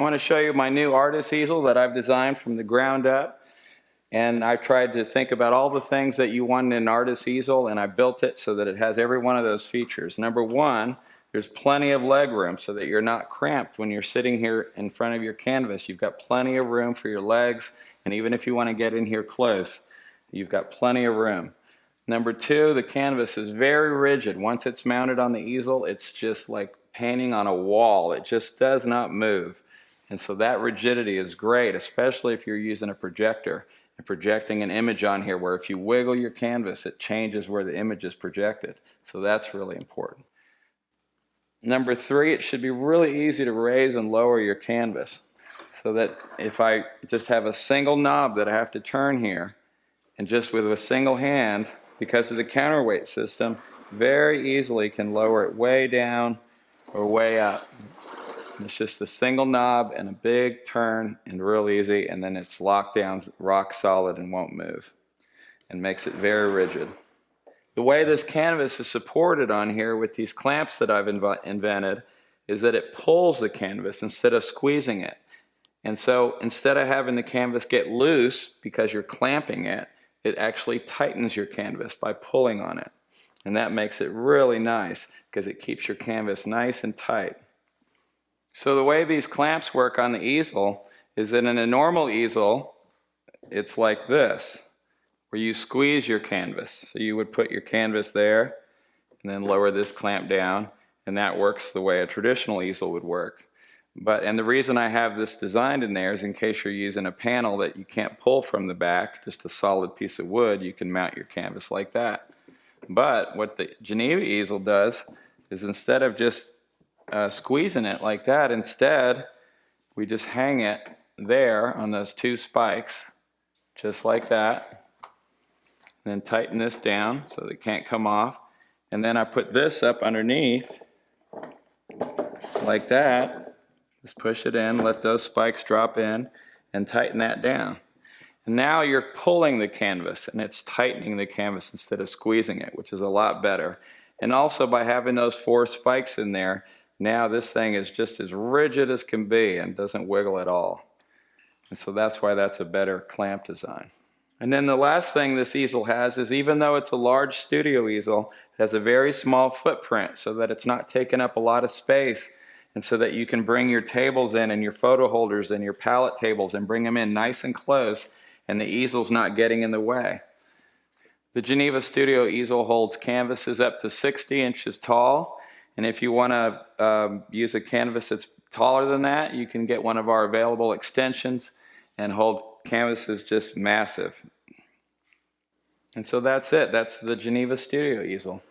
I want to show you my new artist easel that I've designed from the ground up. And I tried to think about all the things that you want in an artist easel, and I built it so that it has every one of those features. Number one, there's plenty of leg room so that you're not cramped when you're sitting here in front of your canvas. You've got plenty of room for your legs, and even if you want to get in here close, you've got plenty of room. Number two, the canvas is very rigid. Once it's mounted on the easel, it's just like painting on a wall. It just does not move. And so that rigidity is great, especially if you're using a projector and projecting an image on here where if you wiggle your canvas, it changes where the image is projected. So that's really important. Number three, it should be really easy to raise and lower your canvas so that if I just have a single knob that I have to turn here, and just with a single hand, because of the counterweight system, very easily can lower it way down or way up. It's just a single knob and a big turn and real easy, and then it's locked down rock solid and won't move and makes it very rigid. The way this canvas is supported on here with these clamps that I've invented is that it pulls the canvas instead of squeezing it. And so instead of having the canvas get loose because you're clamping it, it actually tightens your canvas by pulling on it. And that makes it really nice because it keeps your canvas nice and tight. So the way these clamps work on the easel is that in a normal easel, it's like this, where you squeeze your canvas. So you would put your canvas there and then lower this clamp down, and that works the way a traditional easel would work. And the reason I have this designed in there is in case you're using a panel that you can't pull from the back, just a solid piece of wood, you can mount your canvas like that. But what the Geneva easel does is instead of just squeezing it like that, instead we just hang it there on those two spikes, just like that. And then tighten this down so that it can't come off. And then I put this up underneath like that. Just push it in, let those spikes drop in, and tighten that down. And now you're pulling the canvas, and it's tightening the canvas instead of squeezing it, which is a lot better. And also by having those 4 spikes in there, now this thing is just as rigid as can be and doesn't wiggle at all. And so that's why that's a better clamp design. And then the last thing this easel has is, even though it's a large studio easel, it has a very small footprint so that it's not taking up a lot of space, and so that you can bring your tables in and your photo holders and your palette tables and bring them in nice and close, and the easel's not getting in the way. The Geneva Studio Easel holds canvases up to 60 inches tall, and if you want to use a canvas that's taller than that, you can get one of our available extensions and hold canvases just massive. And so that's it. That's the Geneva Studio Easel.